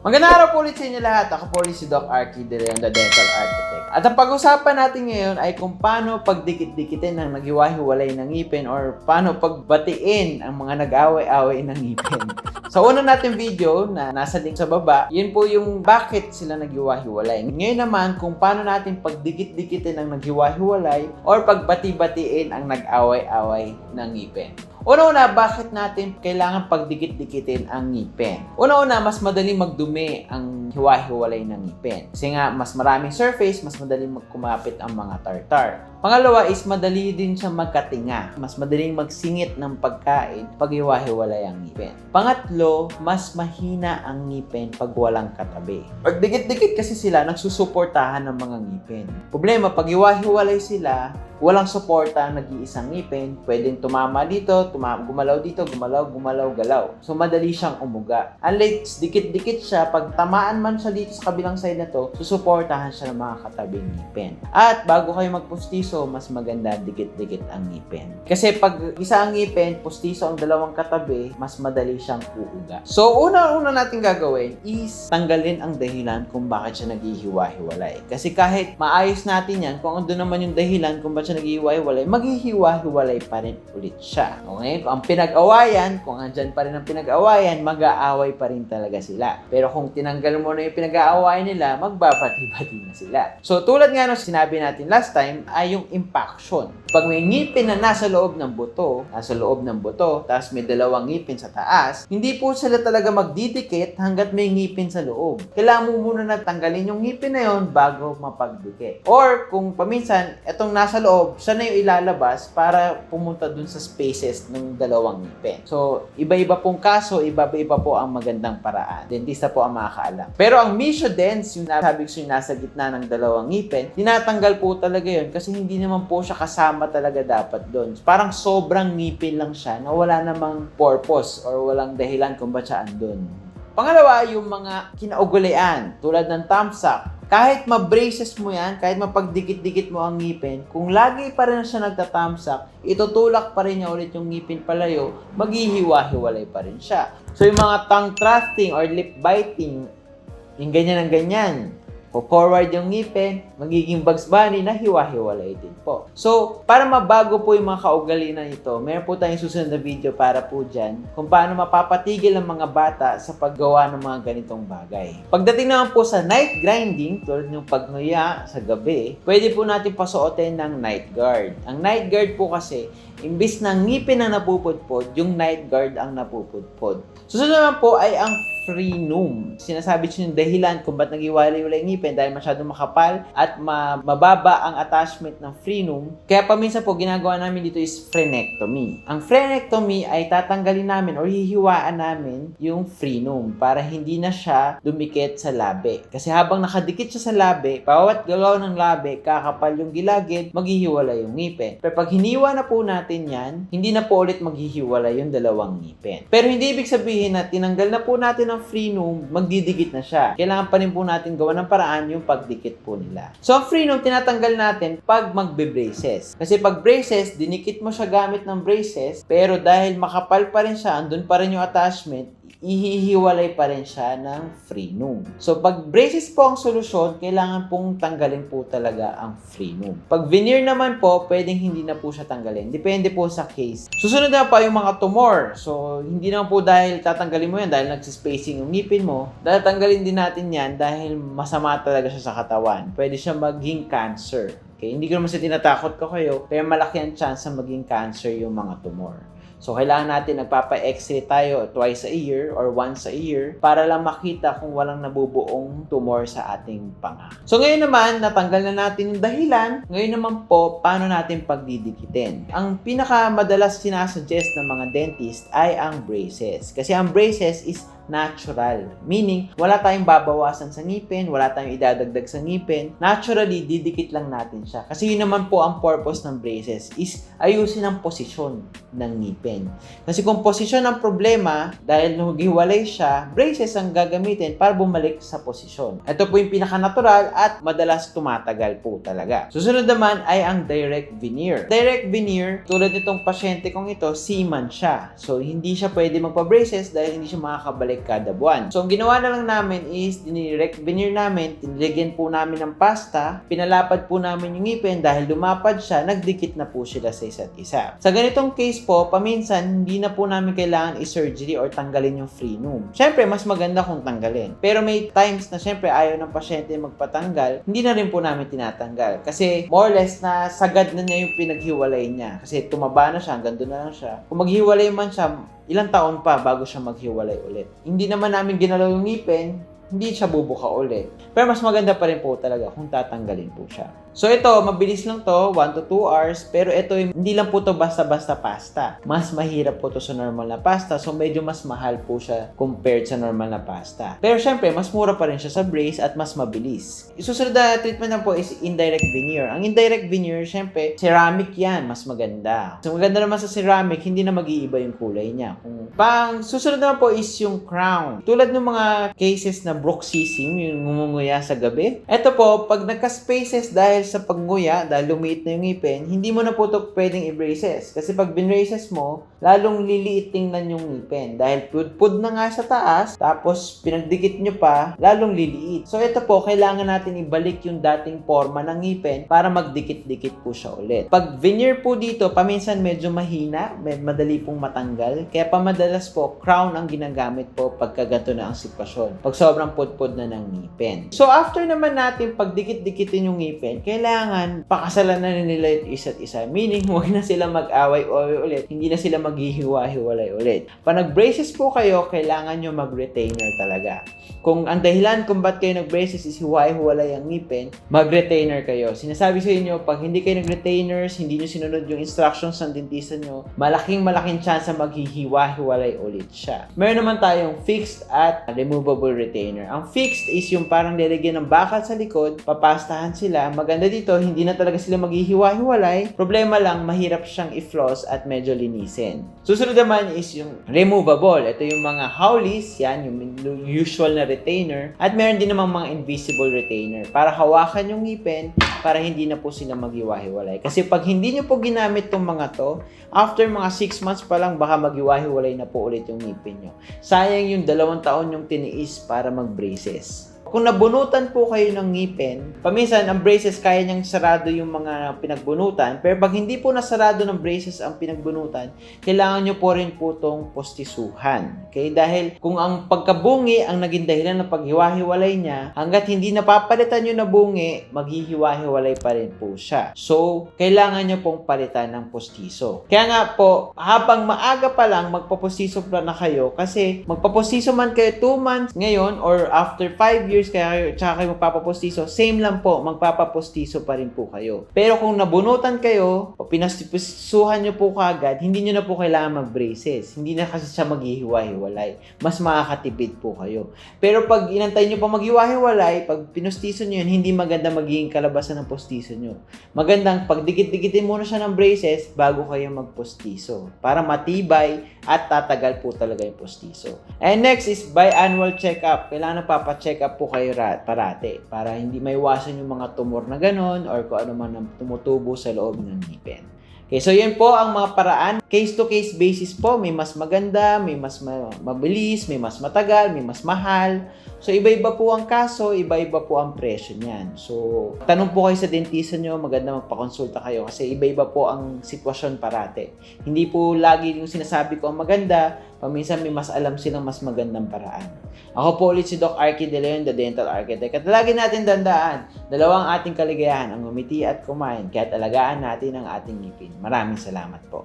Magandang araw po ulit sa inyo lahat. Ako po ulit si Doc Arky De Leon, the Dental Architect. At ang pag-usapan natin ngayon ay kung paano pagdikit-dikitin ng naghiwa-hiwalay ng ngipin or paano pagbatiin ang mga nag-away-away ng ngipin. Sa una natin video na nasa link sa baba, yun po yung bakit sila naghiwa-hiwalay. Ngayon naman kung paano natin pagdikit-dikitin ang naghiwa-hiwalay or pagbati-batiin ang nag-away-away ng ngipin. Una-una, bakit natin kailangan pagdikit-dikitin ang ngipin? Una-una, mas madaling magdumi ang hiwa-hiwalay ng ngipin. Kasi nga, mas maraming surface, mas madaling kumapit ang mga tartar. Pangalawa is madali din siya magkatinga. Mas madaling magsingit ng pagkain pag hiwa-hiwalay ang ngipin. Pangatlo, mas mahina ang ngipin pag walang katabi. Pag dikit-dikit kasi sila, nagsusuportahan ng mga ngipin. Problema, pag hiwa-hiwalay sila, walang suporta ang nag-iisang ngipin, pwedeng tumama dito, gumalaw dito, gumalaw. So, madali siyang umuga. Unlike dikit-dikit siya, pag tamaan man siya dito sa kabilang side na to, susuportahan siya ng mga katabing ngipin. At bago kayo magpustiso, mas maganda dikit-dikit ang ngipin. Kasi pag isa ang ngipin, pustiso ang dalawang katabi, mas madali siyang uuga. So, una natin gagawin is tanggalin ang dahilan kung bakit siya naghihiwa-hiwalay. Kasi kahit maayos natin yan, kung ano naman yung dahilan kung bakit siya naghihiwa-hiwalay, maghihiwa-hiwalay pa rin ulit siya. Okay? Kung ang pinag-awayan, kung andyan pa rin ang pinag-awayan, mag-aaway pa rin talaga sila. Pero kung tinanggal mo na yung pinag-aawayan nila, magbabati-bati na sila. So, tulad nga nung sinabi natin last time, ay yung impaction. Pag may ngipin na nasa loob ng buto, tapos may dalawang ngipin sa taas, hindi po sila talaga magdidikit hanggat may ngipin sa loob. Kailangan mo muna natanggalin yung ngipin na yon bago mapagdikit. Or, kung paminsan, etong nasa loob, siya na yung ilalabas para pumunta dun sa spaces ng dalawang ngipin. So, iba-iba pong kaso, iba-iba po ang magandang paraan. Dentista po ang makakaalam. Pero ang mesodense, yung sabi ko yung nasa gitna ng dalawang ngipin, tinatanggal po talaga yun kasi hindi naman po siya kasama talaga dapat doon. Parang sobrang ngipin lang siya na wala namang purpose or walang dahilan kung ba't siya andun. Pangalawa, yung mga kinaugulian, tulad ng thumbsuck. Kahit ma-braces mo yan, kahit mapagdikit-dikit mo ang ngipin, kung lagi pa rin siya nagtatamsak, itutulak pa rin niya ulit yung ngipin palayo, maghihiwa-hiwalay pa rin siya. So yung mga tongue thrusting or lip biting, yung ganyan ang ganyan, forward yung ngipin, magiging Bugs Bunny na hiwa-hiwalay din po. So, para mabago po yung mga kaugalian ito, meron po tayong susunod na video para po dyan kung paano mapapatigil ang mga bata sa paggawa ng mga ganitong bagay. Pagdating naman po sa night grinding, tulad ng pagnuya sa gabi, pwede po natin pasuotin ng night guard. Ang night guard po kasi, imbis na ngipin ang napupudpod, yung night guard ang napupudpod. Susunod naman po ay ang frenum. Sinasabi siya yung dahilan kung ba't naghiwalay-walay ngipin dahil masyadong makapal at mababa ang attachment ng frenum. Kaya paminsan po ginagawa namin dito is frenectomy. Ang frenectomy ay tatanggalin namin or hihiwaan namin yung frenum para hindi na siya dumikit sa labi. Kasi habang nakadikit siya sa labi, bawat galaw ng labi, kakapal yung gilagid, maghihiwalay yung ngipin. Pero pag hiniwa na po natin yan, hindi na po ulit maghihiwalay yung dalawang ngipin. Pero hindi ibig sabihin na tinanggal na po natin ang frenum, magdidikit na siya. Kailangan pa rin po natin gawa ng paraan yung pagdikit po nila. So, ang frenum, tinatanggal natin pag magbe-braces. Kasi pag braces, dinikit mo siya gamit ng braces, pero dahil makapal pa rin siya, andun pa rin yung attachment, ihihiwalay pa rin siya ng frenum. So, pag braces po ang solusyon, kailangan pong tanggalin po talaga ang frenum. Pag veneer naman po, pwedeng hindi na po siya tanggalin. Depende po sa case. Susunod na pa yung mga tumor. So, hindi naman po dahil tatanggalin mo yan dahil nagsispacing yung ngipin mo. Dahil tanggalin din natin yan dahil masama talaga siya sa katawan. Pwede siya maging cancer. Okay? Hindi ko naman siya tinatakot ko kayo, pero malaki ang chance na maging cancer yung mga tumor. So, kailangan natin nagpapa-x-ray tayo twice a year or once a year para lang makita kung walang nabubuong tumor sa ating panga. So, ngayon naman, natanggal na natin yung dahilan. Ngayon naman po, paano natin pagdidikitin? Ang pinakamadalas sinasuggest ng mga dentist ay ang braces. Kasi ang braces is natural. Meaning, wala tayong babawasan sa ngipin, wala tayong idadagdag sa ngipin. Naturally, didikit lang natin siya. Kasi yun naman po ang purpose ng braces is ayusin ang posisyon ng ngipin. Kasi kung posisyon ang problema, dahil naghiwalay siya, braces ang gagamitin para bumalik sa posisyon. Ito po yung pinaka-natural at madalas tumatagal po talaga. Susunod naman ay ang direct veneer. Direct veneer, tulad nitong pasyente kong ito, seaman siya. So, hindi siya pwede magpa-braces dahil hindi siya makakabalik balik kada buwan. So, ang ginawa na lang namin is, dinirect veneer namin, tinilagyan po namin ng pasta, pinalapad po namin yung ngipin dahil lumapad siya, nagdikit na po sila sa isa't isa. Sa ganitong case po, paminsan, hindi na po namin kailangan i-surgery or tanggalin yung frenum. Siyempre, mas maganda kung tanggalin. Pero may times na siyempre ayaw ng pasyente magpatanggal, hindi na rin po namin tinatanggal. Kasi more or less na sagad na niya yung pinaghiwalay niya. Kasi tumaba na siya, hanggang doon na lang siya. Kung maghiwalay man siya, ilang taon pa bago siya maghiwalay ulit. Hindi naman namin ginalaw yung ngipin, hindi siya bubuka ulit. Pero mas maganda pa rin po talaga kung tatanggalin po siya. So ito, mabilis lang to, 1 to 2 hours, pero ito hindi lang po to basta-basta pasta. Mas mahirap po to sa normal na pasta, so medyo mas mahal po siya compared sa normal na pasta. Pero syempre, mas mura pa rin siya sa brace at mas mabilis. Isusunod na treatment na po is indirect veneer. Ang indirect veneer, syempre, ceramic yan, mas maganda. So maganda naman sa ceramic, hindi na mag-iiba yung kulay niya. Pang susunod naman po is yung crown. Tulad ng mga cases na bruxism, yung ngumunguya sa gabi. Ito po, pag nagka-spaces dahil sa pagnguya, dahil lumiit na yung ngipin, hindi mo na po ito pwedeng i-braces. Kasi pag binraces mo, lalong liliit tingnan yung ngipin. Dahil pud na nga sa taas, tapos pinagdikit nyo pa, lalong liliit. So ito po, kailangan natin ibalik yung dating forma ng ngipin para magdikit-dikit po siya ulit. Pag veneer po dito, paminsan medyo mahina, madali pong matanggal. Kaya pamadalas po, crown ang ginagamit po pagka ganito na ang sitwasyon. Pag sobrang pud-pud na ng ngipin. So after naman natin pagdikit-dikitin yung ngipin, kailangan pakasalan na nila yung isa't isa. Meaning, huwag na sila mag-away-away ulit. Hindi na sila maghihiwa-hiwalay ulit. Pag nag-braces po kayo, kailangan nyo mag-retainer talaga. Kung ang dahilan kung ba't kayo nag-braces is hiwa-hiwalay ang ngipin, mag-retainer kayo. Sinasabi sa inyo, pag hindi kayo nag-retainers, hindi nyo sinunod yung instructions ng dentista nyo, malaking chance na maghihiwa-hiwalay ulit siya. Meron naman tayong fixed at removable retainer. Ang fixed is yung parang lalagyan ng bakal sa likod, papastahan sila. Maganda dito, hindi na talaga sila maghihiwa-hiwalay. Problema lang, mahirap siyang i-floss at medyo linisin. Susunod naman is yung removable. Ito yung mga howlies, yan, yung usual na retainer. At meron din namang mga invisible retainer para hawakan yung ngipin para hindi na po sila maghiwa-hiwalay. Kasi pag hindi nyo po ginamit tong mga to, after mga 6 months pa lang, baka maghiwa-hiwalay na po ulit yung ngipin nyo. Sayang yung 2 taon yung tiniis para mag-braces. Kung nabunutan po kayo ng ngipin, paminsan ang braces kaya niyang sarado yung mga pinagbunutan, pero pag hindi po nasarado ng braces ang pinagbunutan, kailangan nyo po rin po itong postisuhan. Okay? Dahil kung ang pagkabungi ang naging dahilan ng paghiwa-hiwalay niya, hanggat hindi napapalitan nyo na bungi, maghihiwa-hiwalay pa rin po siya. So, kailangan nyo pong palitan ng postiso. Kaya nga po, habang maaga pa lang, magpapostiso pa na kayo kasi magpapostiso man kayo 2 months ngayon or after 5 years kaya kayo magpapapostiso, same lang po, magpapapostiso pa rin po kayo. Pero kung nabunutan kayo, o pinastisuhan nyo po kagad, hindi nyo na po kailangan mag-braces. Hindi na kasi siya maghihiwa-hiwalay. Mas makakatipid po kayo. Pero pag inantay nyo pa maghiwa-hiwalay, pag pinustiso nyo yun, hindi maganda magiging kalabasan ng postiso nyo. Magandang pagdikit-dikitin muna siya ng braces bago kayo magpostiso. Para matibay at tatagal po talaga yung postiso. And next is biannual check-up. Kailangan papacheck up po kayo parate para hindi maiwasan yung mga tumor na ganon or kung ano man ang tumutubo sa loob ng ngipin. Okay, so yun po ang mga paraan. Case-to-case basis po, may mas maganda, may mas mabilis, may mas matagal, may mas mahal. So iba-iba po ang kaso, iba-iba po ang presyo niyan. So tanong po kayo sa dentista nyo, maganda magpakonsulta kayo kasi iba-iba po ang sitwasyon parate. Hindi po lagi yung sinasabi ko ang maganda, paminsan may mas alam silang mas magandang paraan. Ako po ulit si Doc Arky De Leon, the Dental Architect. At lagi natin dandaan, dalawang ating kaligayahan, ang ngumiti at kumain, kaya't alagaan natin ang ating ngipin. Maraming salamat po.